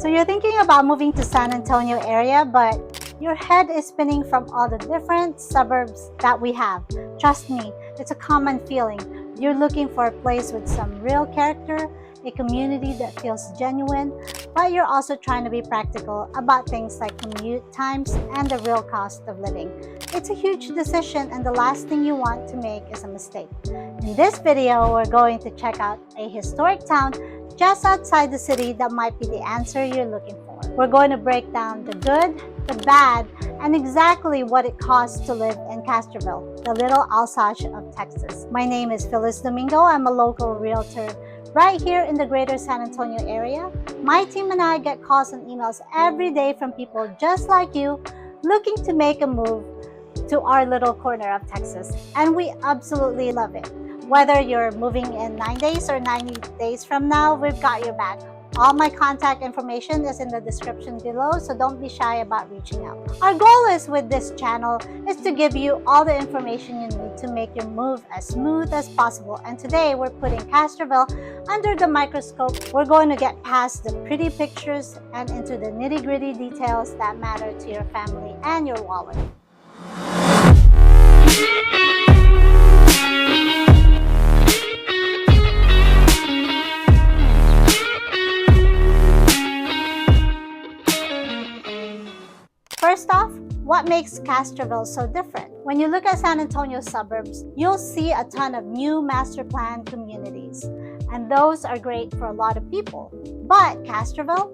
So you're thinking about moving to San Antonio area, but your head is spinning from all the different suburbs that we have. Trust me, it's a common feeling. You're looking for a place with some real character, a community that feels genuine, but you're also trying to be practical about things like commute times and the real cost of living. It's a huge decision, and the last thing you want to make is a mistake. In this video, we're going to check out a historic town just outside the city that might be the answer you're looking for. We're going to break down the good, the bad, and exactly what it costs to live in Castroville, the little Alsace of Texas. My name is Phyllis Domingo. I'm a local realtor right here in the greater San Antonio area. My team and I get calls and emails every day from people just like you looking to make a move to our little corner of Texas, and we absolutely love it. Whether you're moving in 9 days or 90 days from now, we've got your back. All my contact information is in the description below, so don't be shy about reaching out. Our goal is with this channel is to give you all the information you need to make your move as smooth as possible. And today we're putting Castroville under the microscope. We're going to get past the pretty pictures and into the nitty-gritty details that matter to your family and your wallet. First off, what makes Castroville so different? When you look at San Antonio suburbs, you'll see a ton of new master plan communities, and those are great for a lot of people. But Castroville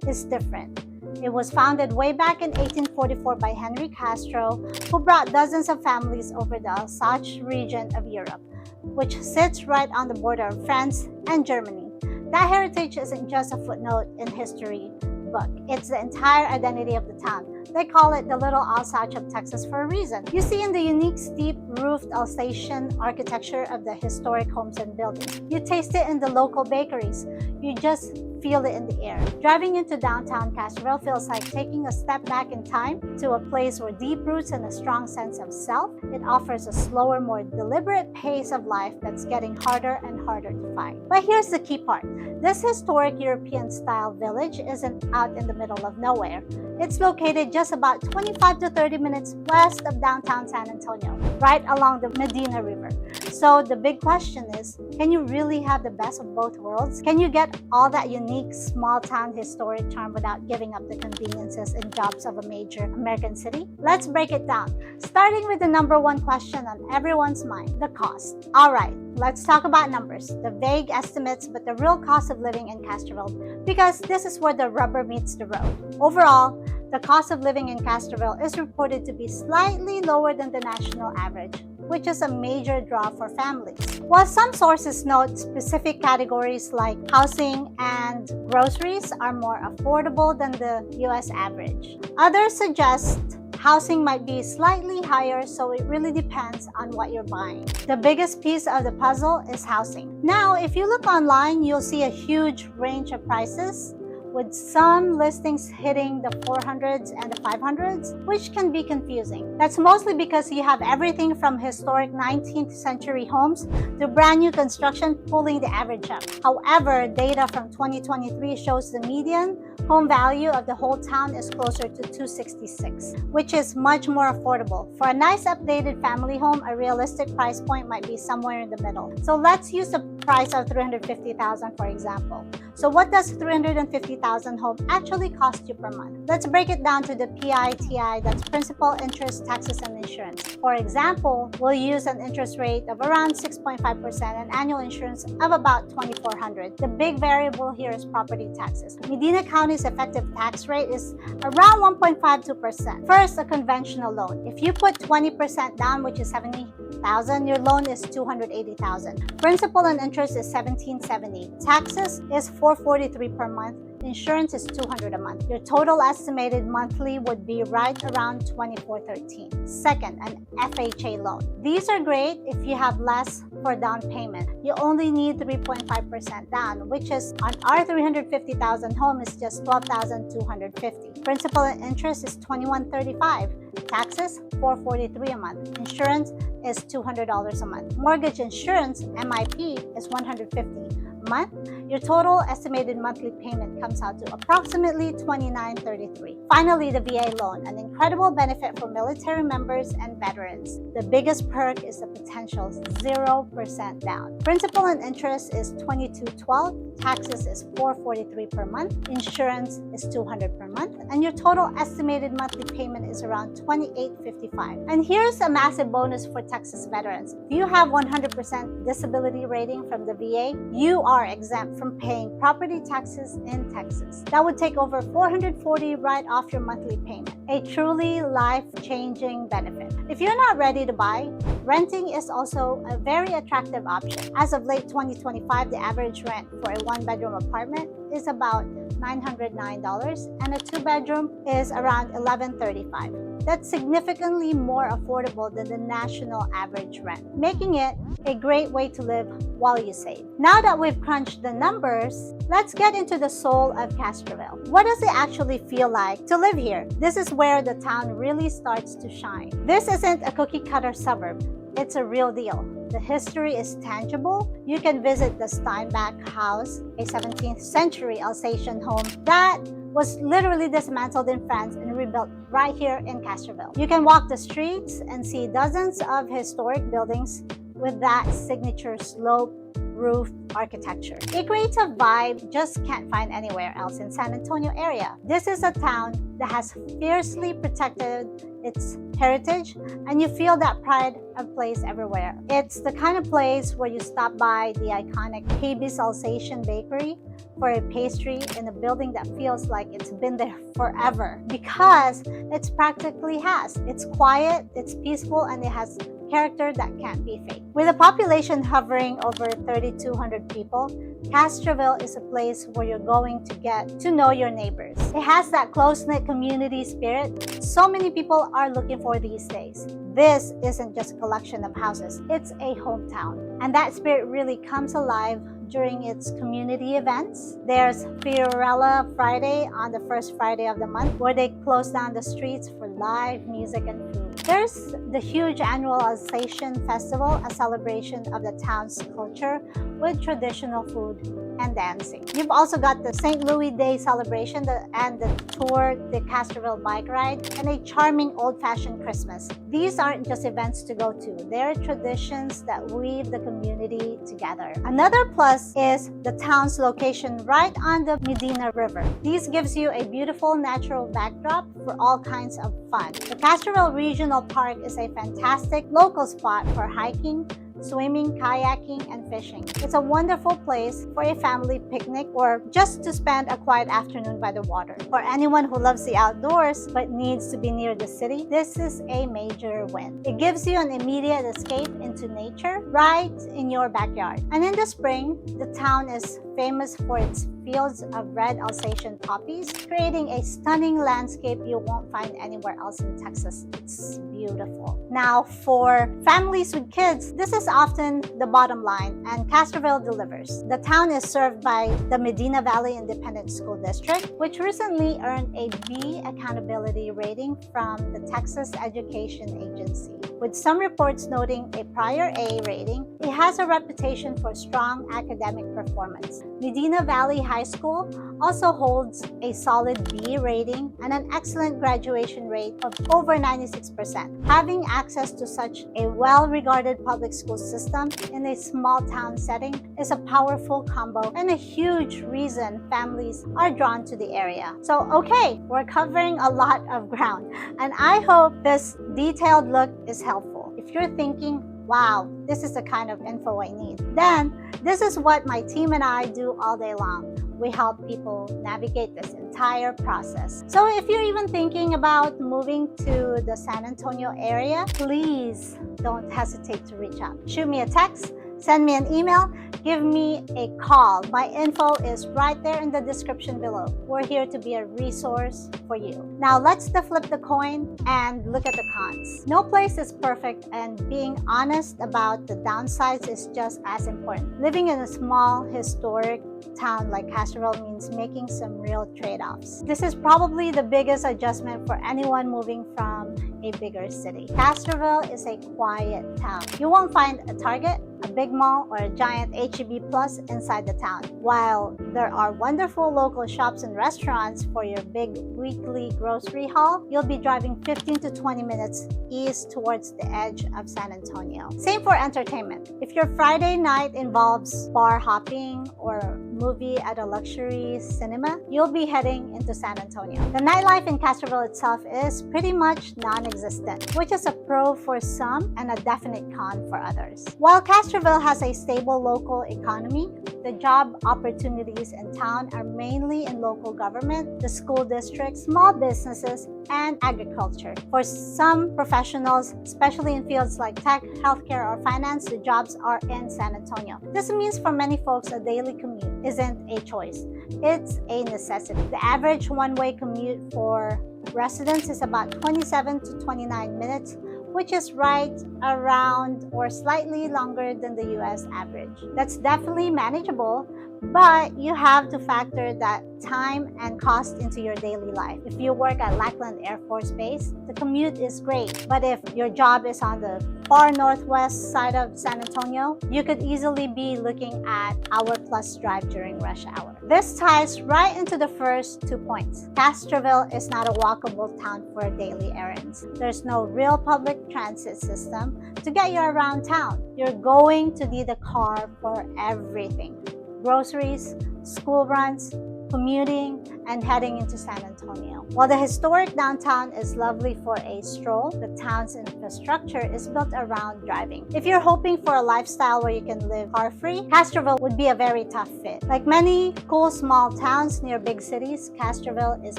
is different. It was founded way back in 1844 by Henry Castro, who brought dozens of families over the Alsace region of Europe, which sits right on the border of France and Germany. That heritage isn't just a footnote in history book. It's the entire identity of the town. They call it the little Alsace of Texas for a reason. You see in the unique steep-roofed Alsatian architecture of the historic homes and buildings. You taste it in the local bakeries. You just feel it in the air. Driving into downtown Castroville feels like taking a step back in time to a place where deep roots and a strong sense of self. It offers a slower, more deliberate pace of life that's getting harder and harder to find. But here's the key part. This historic European-style village isn't out in the middle of nowhere. It's located just about 25 to 30 minutes west of downtown San Antonio, right along the Medina River. So the big question is, can you really have the best of both worlds? Can you get all that unique small-town historic charm without giving up the conveniences and jobs of a major American city? Let's break it down, starting with the number one question on everyone's mind, the cost. All right, let's talk about numbers, the vague estimates, but the real cost of living in Castroville, because this is where the rubber meets the road. Overall, the cost of living in Castroville is reported to be slightly lower than the national average, which is a major draw for families. While some sources note specific categories like housing and groceries are more affordable than the US average, others suggest housing might be slightly higher, so it really depends on what you're buying. The biggest piece of the puzzle is housing. Now, if you look online, you'll see a huge range of prices, with some listings hitting the 400s and the 500s, which can be confusing. That's mostly because you have everything from historic 19th century homes to brand new construction pulling the average up. However, data from 2023 shows the median home value of the whole town is closer to $266, which is much more affordable. For a nice updated family home, a realistic price point might be somewhere in the middle. So let's use the price of $350,000 for example. So what does $350,000 home actually cost you per month? Let's break it down to the PITI, that's principal, interest, taxes, and insurance. For example, we'll use an interest rate of around 6.5% and annual insurance of about $2,400. The big variable here is property taxes. Medina County's effective tax rate is around 1.52%. First, a conventional loan. If you put 20% down, which is $70,000, your loan is $280,000. Principal and interest is $1,770. Taxes is $443 per month. Insurance is $200 a month. Your total estimated monthly would be right around $2,413. Second, an FHA loan. These are great if you have less for down payment. You only need 3.5% down, which is on our $350,000 home is just $12,250. Principal and interest is $2,135. Taxes $443 a month. Insurance is $200 a month. Mortgage insurance (MIP) is $150. month, your total estimated monthly payment comes out to approximately $29.33. Finally, the VA loan, an incredible benefit for military members and veterans. The biggest perk is the potential 0% down. Principal and interest is $22.12, taxes is $443 per month, insurance is $200 per month, and your total estimated monthly payment is around $28.55. And here's a massive bonus for Texas veterans. If you have 100% disability rating from the VA, you are exempt from paying property taxes in Texas. That would take over $440 right off your monthly payment. A truly life-changing benefit. If you're not ready to buy, renting is also a very attractive option. As of late 2025, the average rent for a one-bedroom apartment is about $909, and a two-bedroom is around $1,135. That's significantly more affordable than the national average rent, making it a great way to live while you save. Now that we've crunched the numbers, let's get into the soul of Castroville. What does it actually feel like to live here? This is where the town really starts to shine. This isn't a cookie-cutter suburb. It's a real deal. The history is tangible. You can visit the Steinbach House, a 17th century Alsatian home that was literally dismantled in France and rebuilt right here in Castroville. You can walk the streets and see dozens of historic buildings with that signature slope roof architecture. It creates a vibe just can't find anywhere else in San Antonio area. This is a town that has fiercely protected its heritage, and you feel that pride of place everywhere. It's the kind of place where you stop by the iconic KB's Alsatian Bakery for a pastry in a building that feels like it's been there forever, because it's practically has. It's quiet, it's peaceful, and it has character that can't be faked. With a population hovering over 3,200 people, Castroville is a place where you're going to get to know your neighbors. It has that close-knit community spirit so many people are looking for these days. This isn't just a collection of houses, it's a hometown. And that spirit really comes alive during its community events. There's Fiorella Friday on the first Friday of the month, where they close down the streets for live music and food. There's the huge annual Alsatian Festival, a celebration of the town's culture with traditional food and dancing. You've also got the St. Louis Day celebration and the Tour de Castroville bike ride, and a charming old-fashioned Christmas. These aren't just events to go to, they're traditions that weave the community together. Another plus is the town's location right on the Medina River. This gives you a beautiful natural backdrop for all kinds of fun. The Castroville Regional Park is a fantastic local spot for hiking, swimming, kayaking, and fishing. It's a wonderful place for a family picnic or just to spend a quiet afternoon by the water. For anyone who loves the outdoors but needs to be near the city, this is a major win. It gives you an immediate escape into nature right in your backyard. And in the spring, the town is famous for its fields of red Alsatian poppies, creating a stunning landscape you won't find anywhere else in Texas. It's beautiful. Now, for families with kids, this is often the bottom line, and Castroville delivers. The town is served by the Medina Valley Independent School District, which recently earned a B accountability rating from the Texas Education Agency. With some reports noting a prior A rating, it has a reputation for strong academic performance. Medina Valley High School also holds a solid B rating and an excellent graduation rate of over 96%. Having access to such a well-regarded public school system in a small town setting is a powerful combo and a huge reason families are drawn to the area. So, okay, we're covering a lot of ground, and I hope this detailed look is helpful. If you're thinking, wow, this is the kind of info I need, then this is what my team and I do all day long. We help people navigate this entire process. So if you're even thinking about moving to the San Antonio area, please don't hesitate to reach out. Shoot me a text, send me an email, give me a call. My info is right there in the description below. We're here to be a resource for you. Now let's flip the coin and look at the cons. No place is perfect, and being honest about the downsides is just as important. Living in a small, historic town like Castroville means making some real trade-offs. This is probably the biggest adjustment for anyone moving from a bigger city. Castroville is a quiet town. You won't find a Target, a big mall, or a giant H-E-B Plus inside the town. While there are wonderful local shops and restaurants for your big weekly grocery haul, you'll be driving 15 to 20 minutes east towards the edge of San Antonio. Same for entertainment. If your Friday night involves bar hopping or movie at a luxury cinema, you'll be heading into San Antonio. The nightlife in Castroville itself is pretty much non-existent, which is a pro for some and a definite con for others. While Castroville has a stable local economy, the job opportunities in town are mainly in local government, the school district, small businesses, and agriculture. For some professionals, especially in fields like tech, healthcare, or finance, the jobs are in San Antonio. This means for many folks, a daily commute isn't a choice. It's a necessity. The average one-way commute for residents is about 27 to 29 minutes, which is right around or slightly longer than the US average. That's definitely manageable, but you have to factor that time and cost into your daily life. If you work at Lackland Air Force Base, the commute is great, but if your job is on the far northwest side of San Antonio, you could easily be looking at hour-plus drive during rush hour. This ties right into the first 2 points. Castroville is not a walkable town for daily errands. There's no real public transit system to get you around town. You're going to need a car for everything: groceries, school runs, commuting, and heading into San Antonio. While the historic downtown is lovely for a stroll, the town's infrastructure is built around driving. If you're hoping for a lifestyle where you can live car-free, Castroville would be a very tough fit. Like many cool small towns near big cities, Castroville is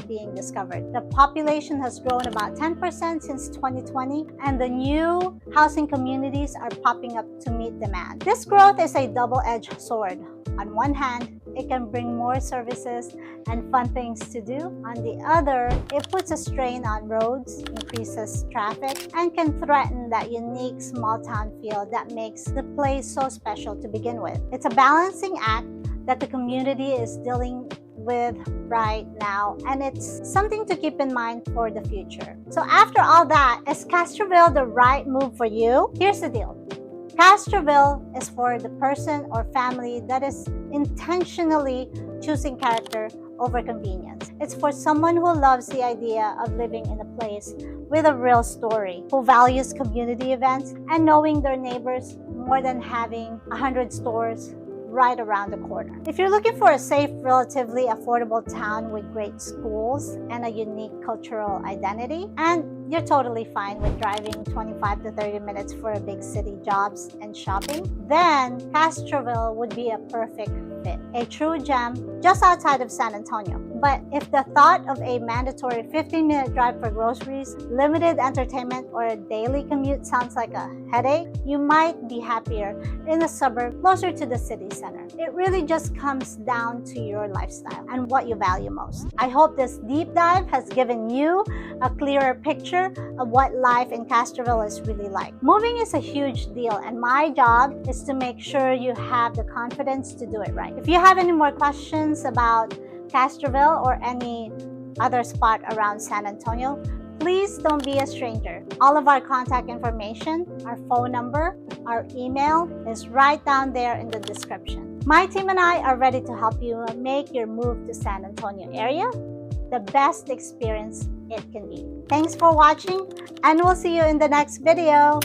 being discovered. The population has grown about 10% since 2020, and the new housing communities are popping up to meet demand. This growth is a double-edged sword. On one hand, it can bring more services and fun things to do. On the other, it puts a strain on roads, increases traffic, and can threaten that unique small town feel that makes the place so special to begin with. It's a balancing act that the community is dealing with right now, and it's something to keep in mind for the future. So after all that, is Castroville the right move for you? Here's the deal. Castroville is for the person or family that is intentionally choosing character over convenience. It's for someone who loves the idea of living in a place with a real story, who values community events and knowing their neighbors more than having 100 stores right around the corner. If you're looking for a safe, relatively affordable town with great schools and a unique cultural identity, and you're totally fine with driving 25 to 30 minutes for a big city jobs and shopping, then Castroville would be a perfect fit. A true gem just outside of San Antonio. But if the thought of a mandatory 15-minute drive for groceries, limited entertainment, or a daily commute sounds like a headache, you might be happier in a suburb closer to the city center. It really just comes down to your lifestyle and what you value most. I hope this deep dive has given you a clearer picture of what life in Castroville is really like. Moving is a huge deal, and my job is to make sure you have the confidence to do it right. If you have any more questions about Castroville or any other spot around San Antonio, please don't be a stranger. All of our contact information, our phone number, our email is right down there in the description. My team and I are ready to help you make your move to San Antonio area the best experience it can be. Thanks for watching, and we'll see you in the next video.